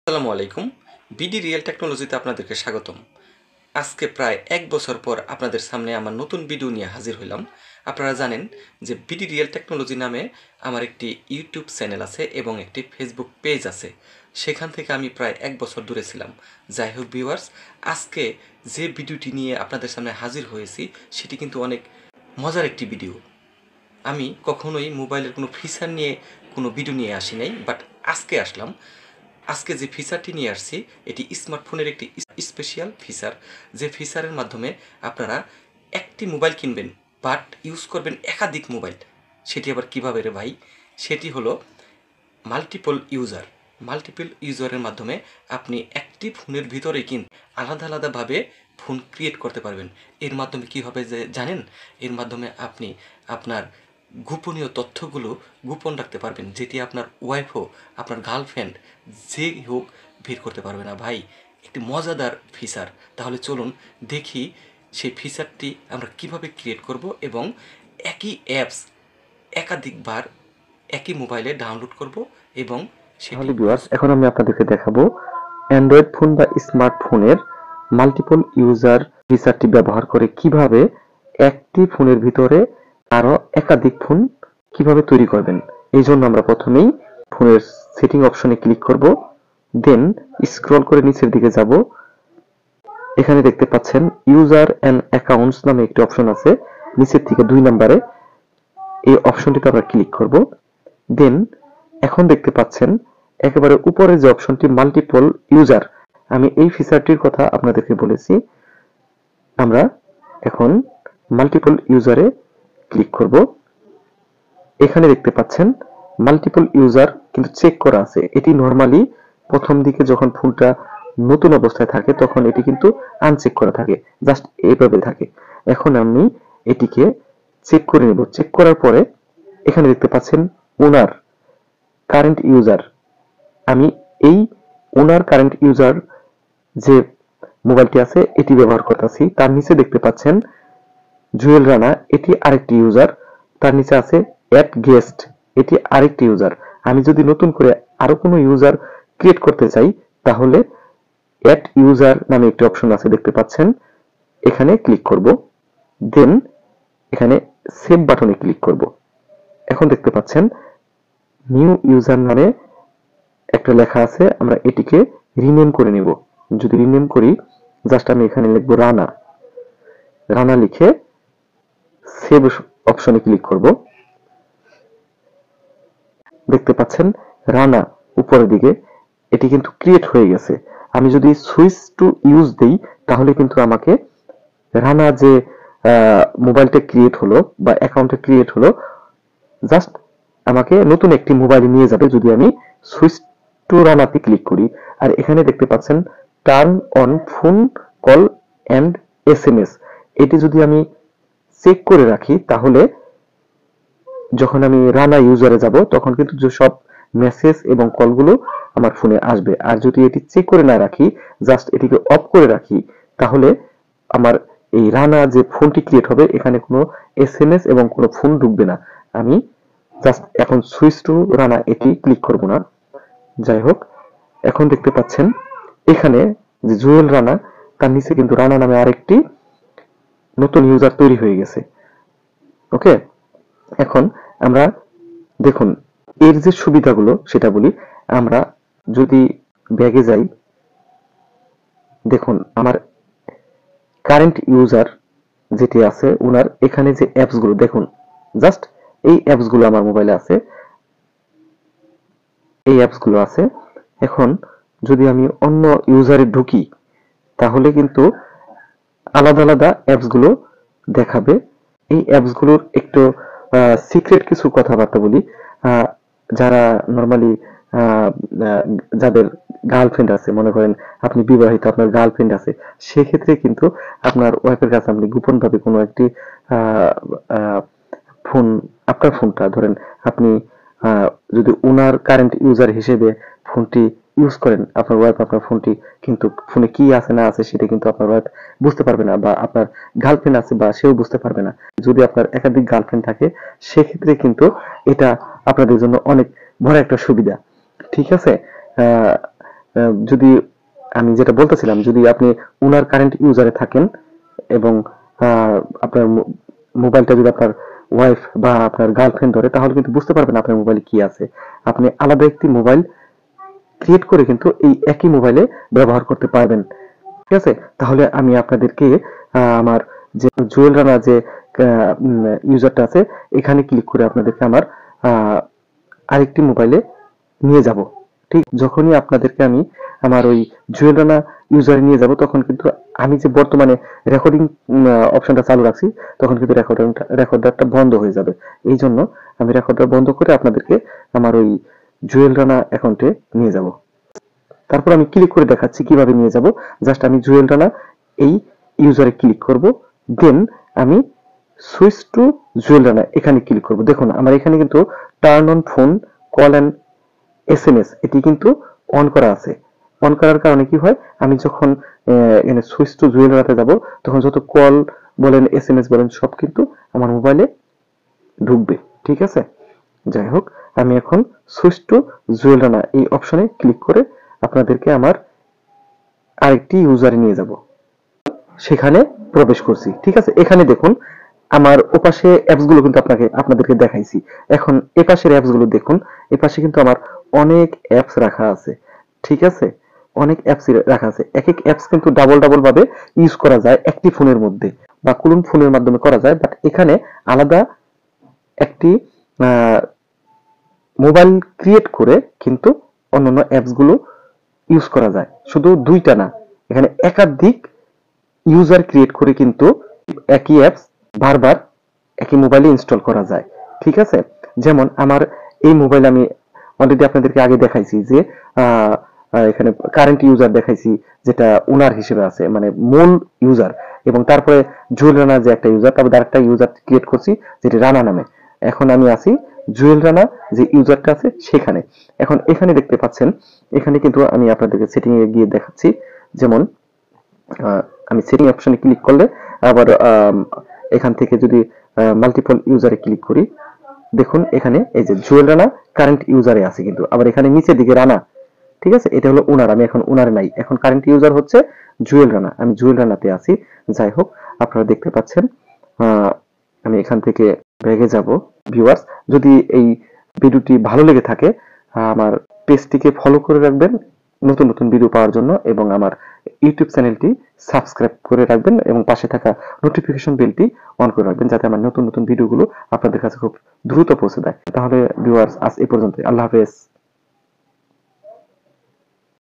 আসসালামু আলাইকুম। BD real টেকনোলজিতে আপনাদেরকে স্বাগতম। আজকে প্রায় ১ বছর পর আপনাদের সামনে আমার নতুন ভিডিও নিয়ে হাজির হইলাম। আপনারা জানেন যে বিডি রিয়েল টেকনোলজি নামে আমার একটি ইউটিউব চ্যানেল আছে এবং একটি ফেসবুক পেজ আছে। সেখান থেকে আমি প্রায় ১ বছর দূরে ছিলাম। যাই হোক ভিউয়ার্স, আজকে যে ভিডিওটি নিয়ে আপনাদের সামনে হাজির হয়েছি সেটি কিন্তু অনেক মজার একটি ভিডিও। আমি কখনোই মোবাইলের কোনো ফিচার নিয়ে কোনো ভিডিও নিয়ে আসি নাই, বাট আজকে আসলাম। আজকে যে ফিচারটি নিয়ে আসছি এটি স্মার্টফোনের একটি স্পেশাল ফিচার, যে ফিচারের মাধ্যমে আপনারা একটি মোবাইল কিনবেন বাট ইউজ করবেন একাধিক মোবাইল। সেটি আবার কীভাবে রে ভাই? সেটি হলো মাল্টিপল ইউজারের মাধ্যমে আপনি একটি ফোনের ভিতরেই কিন্তু আলাদা আলাদাভাবে ফোন ক্রিয়েট করতে পারবেন। এর মাধ্যমে কী হবে যে জানেন? এর মাধ্যমে আপনি আপনার গোপনীয় তথ্যগুলো গোপন রাখতে পারবেন, যেটি আপনার ওয়াইফও, আপনার গার্লফ্রেন্ড, যেই হোক বের করতে পারবে না। ভাই, একটি মজাদার ফিচার। তাহলে চলুন দেখি সেই ফিচারটি আমরা কিভাবে ক্রিয়েট করব এবং একই অ্যাপস একাধিকবার একই মোবাইলে ডাউনলোড করব এবং তাহলে ভিউয়ার্স, এখন আমি আপনাদেরকে দেখাবো অ্যান্ড্রয়েড ফোন বা স্মার্টফোনের মাল্টিপল ইউজার ফিচারটি ব্যবহার করে কিভাবে একটি ফোনের ভিতরে আরো একাধিক ফোন কিভাবে তৈরি করবেন। এই জন্য আমরা প্রথমেই ফোনের সেটিং অপশনে ক্লিক করব, দেন স্ক্রল করে নিচের দিকে যাব। এখানে দেখতে পাচ্ছেন ইউজার অ্যান্ড অ্যাকাউন্টস নামে একটি অপশন আছে, নিচের থেকে 2 নম্বরে। এই অপশনটিতে আমরা ক্লিক করব। দেন এখন দেখতে পাচ্ছেন একেবারে উপরে যে অপশনটি মাল্টিপল ইউজার, আমি এই ফিচারটির কথা আপনাদেরকে বলেছি। আমরা এখন মাল্টিপল ইউজারে ক্লিক করব। এখানে দেখতে পাচ্ছেন মাল্টিপল ইউজার কিন্তু চেক করা আছে। এটি নরমালি প্রথম দিকে যখন ফোনটা নতুন অবস্থায় থাকে তখন এটি কিন্তু আনচেক করা থাকে, জাস্ট এইভাবে থাকে। এখন আমি এটিকে চেক করে নেব। চেক করার পরে এখানে দেখতে পাচ্ছেন ওনার কারেন্ট ইউজার, আমি এই ওনার কারেন্ট ইউজার যে মোবাইলটি আছে এটি ব্যবহার করতেছি। তার নিচে দেখতে পাচ্ছেন জুয়েল রানা, এটি আরেকটি ইউজার। তার নিচে আছে অ্যাড গেস্ট, এটি আরেকটি ইউজার। আমি যদি নতুন করে আরো কোনো ইউজার ক্রিয়েট করতে চাই তাহলে অ্যাড ইউজার নামে একটি অপশন আছে, দেখতে পাচ্ছেন। এখানে ক্লিক করব, দেন এখানে সেভ বাটনে ক্লিক করব। এখন দেখতে পাচ্ছেন নিউ ইউজার নামে একটা লেখা আছে, আমরা এটিকে রিনেম করে নিব। যদি রিনেম করি, জাস্ট আমি এখানে লিখব রানা। রানা লিখে সেভ অপশনে ক্লিক করব। দেখতে পাচ্ছেন রানা উপরের দিকে এটি কিন্তু ক্রিয়েট হয়ে গেছে। আমি যদি সুইচ টু ইউজ দেই তাহলে কিন্তু আমাকে রানা যে মোবাইলটা ক্রিয়েট হলো বা অ্যাকাউন্টটা ক্রিয়েট হলো, জাস্ট আমাকে নতুন একটি মোবাইলে নিয়ে যাবে যদি আমি সুইচ টু রানাতে ক্লিক করি। আর এখানে দেখতে পাচ্ছেন turn on phone call and SMS, এটি যদি আমি চেক করে রাখি তাহলে যখন আমি রানা ইউজারে যাব তখন কিন্তু যে সব মেসেজ এবং কলগুলো আমার ফোনে আসবে। আর যদি এটি চেক করে না রাখি, জাস্ট এটিকে অফ করে রাখি, তাহলে আমার এই রানা যে ফোনটি ক্রিয়েট হবে এখানে কোনো এসএমএস এবং কোনো ফোন ঢুকবে না। আমি জাস্ট এখন সুইচ টু রানা এটি ক্লিক করব না। যাই হোক, এখন দেখতে পাচ্ছেন এখানে যে জুয়েল রানা, তার নিচে কিন্তু রানা নামে আরেকটি নতুন ইউজার তৈরি হয়ে গেছে। ওকে, এখন আমরা দেখুন এর যে সুবিধাগুলো সেটা বলি। আমরা যদি ব্যাগে যাই, দেখুন আমার কারেন্ট ইউজার যেটি আছে ওনার এখানে যে অ্যাপস গুলো দেখুন, জাস্ট এই অ্যাপস গুলো আমার মোবাইলে আছে, এই অ্যাপস গুলো আছে। এখন যদি আমি অন্য ইউজারে ঢুকি তাহলে কিন্তু আলাদা আলাদা অ্যাপস গুলো দেখাবে। এই অ্যাপস গুলোর একটু সিক্রেট কিছু কথাবার্তা বলি। যারা নরমালি যাদের গার্লফ্রেন্ড আছে, মনে করেন আপনি বিবাহিত, আপনার গার্লফ্রেন্ড আছে, সেক্ষেত্রে কিন্তু আপনার ওয়াইফের কাছে আপনি গোপন ভাবে কোনো একটি ফোন, আপনার ফোনটা ধরেন আপনি যদি ওনার কারেন্ট ইউজার হিসেবে ফোনটি ইউজ করেন, আপনার ওয়াইফ আপনার ফোনটি কিন্তু ফোনে কি আছে না আছে সেটা কিন্তু আপনার ওয়াইফ বুঝতে পারবে না, বা আপনার গার্লফ্রেন্ড আছে বা সেও বুঝতে পারবে না। যদি আপনার একাধিক গার্লফ্রেন্ড থাকে সেক্ষেত্রে কিন্তু এটা আপনাদের জন্য অনেক বড় একটা সুবিধা। ঠিক আছে, যদি আমি যেটা বলতেছিলাম, যদি আপনি উনার কারেন্ট ইউজারে থাকেন এবং আপনার মোবাইলটা যদি আপনার ওয়াইফ বা আপনার গার্লফ্রেন্ড ধরে, তাহলে কিন্তু বুঝতে পারবেন আপনার মোবাইলে কি আছে। আপনি আলাদা একটি মোবাইল ক্রিয়েট করে কিন্তু এই একই মোবাইলে ব্যবহার করতে পারবেন। ঠিক আছে, তাহলে আমি আপনাদেরকে আমার যে জুয়েল রানা যে ইউজারটা আছে, এখানে ক্লিক করে আপনাদেরকে আমার আরেকটি মোবাইলে নিয়ে যাব। ঠিক যখনই আপনাদেরকে আমি আমার ওই জুয়েল রানা ইউজারে নিয়ে যাব, তখন কিন্তু আমি যে বর্তমানে রেকর্ডিং অপশনটা চালু রাখছি, তখন কিন্তু রেকর্ডারটা বন্ধ হয়ে যাবে। এই জন্য আমি রেকর্ডার বন্ধ করে আপনাদেরকে আমার ওই জুয়েল রানা অ্যাকাউন্টে নিয়ে যাব। তারপর আমি ক্লিক করে দেখাচ্ছি কিভাবে নিয়ে যাব। জাস্ট আমি জুয়েল রানা এই ইউজারে ক্লিক করব, দেন আমি সুইচ টু জুয়েল রানা এখানে ক্লিক করব। দেখুন আমার এখানে কিন্তু turn on phone call and SMS এটি কিন্তু অন করা আছে। অন করার কারণে কি হয়, আমি যখন এখানে সুইচ টু জুয়েল রানাতে যাব, তখন যত কল বলেন এসএমএস বলেন সব কিন্তু আমার মোবাইলে ঢুকবে। ঠিক আছে, যাই হোক, আমি এখন সুইচ টু জুয়েল রানা এই অপশনে ক্লিক করে আপনাদেরকে আমার আরেকটি ইউজারে নিয়ে যাব। সেখানে প্রবেশ করছি। ঠিক আছে, এখানে দেখুন আমার ওপাশে অ্যাপস গুলো কিন্তু আপনাদেরকে দেখাইছি। এখন এপাশের অ্যাপস গুলো দেখুন, এপাশে কিন্তু আমার অনেক অ্যাপস রাখা আছে। ঠিক আছে, অনেক অ্যাপস রাখা আছে। এক এক অ্যাপস কিন্তু ডাবল ডাবল ভাবে ইউজ করা যায় একটি ফোনের মধ্যে, বা কোন ফোনের মাধ্যমে করা যায়, বাট এখানে আলাদা একটি মোবাইল ক্রিয়েট করে কিন্তু অন্যান্য অ্যাপস গুলো ইউজ করা যায়। শুধু দুইটা না, এখানে একাধিক ইউজার ক্রিয়েট করে কিন্তু একই অ্যাপস বারবার একই মোবাইলে ইনস্টল করা যায়। ঠিক আছে, যেমন আমার এই মোবাইল আমি অলরেডি আপনাদেরকে আগে দেখাইছি যে এখানে কারেন্ট ইউজার দেখাইছি, যেটা ওনার হিসেবে আছে, মানে মূল ইউজার, এবং তারপরে জুয়েল রানা যে একটা ইউজার, তারপরে আরেকটা ইউজার ক্রিয়েট করছি যেটা রানা নামে। এখন আমি আছি জুয়েল রানা যে ইউজারটা আছে সেখানে। এখন এখানে দেখতে পাচ্ছেন, এখানে কিন্তু আমি আপনাদেরকে সেটিং এ গিয়ে দেখাচ্ছি। যেমন আমি সেটিং অপশনে ক্লিক করলে, আবার এখান থেকে যদি মাল্টিপল ইউজারে ক্লিক করি, দেখুন এখানে এই যে জুয়েল রানা কারেন্ট ইউজারে আছে, কিন্তু আবার এখানে নিচের দিকে রানা। ঠিক আছে, এটা হলো ওনার, আমি এখন ওনারে নাই, এখন কারেন্ট ইউজার হচ্ছে জুয়েল রানা, আমি জুয়েল রানাতে আছি। যাই হোক, আপনারা দেখতে পাচ্ছেন আমি এখান থেকে ব্যাগে যাব। ভিউয়ার্স, যদি এই ভিডিওটি ভালো লেগে থাকে, আমার পেজটিকে ফলো করে রাখবেন নতুন নতুন ভিডিও পাওয়ার জন্য, এবং আমার ইউটিউব চ্যানেলটি সাবস্ক্রাইব করে রাখবেন, এবং পাশে থাকা নোটিফিকেশন বেলটি অন করে রাখবেন, যাতে আমার নতুন নতুন ভিডিওগুলো আপনাদের কাছে খুব দ্রুত পৌঁছে দেয়। তাহলে ভিউয়ার্স, আজ এই পর্যন্ত। আল্লাহ হাফেজ।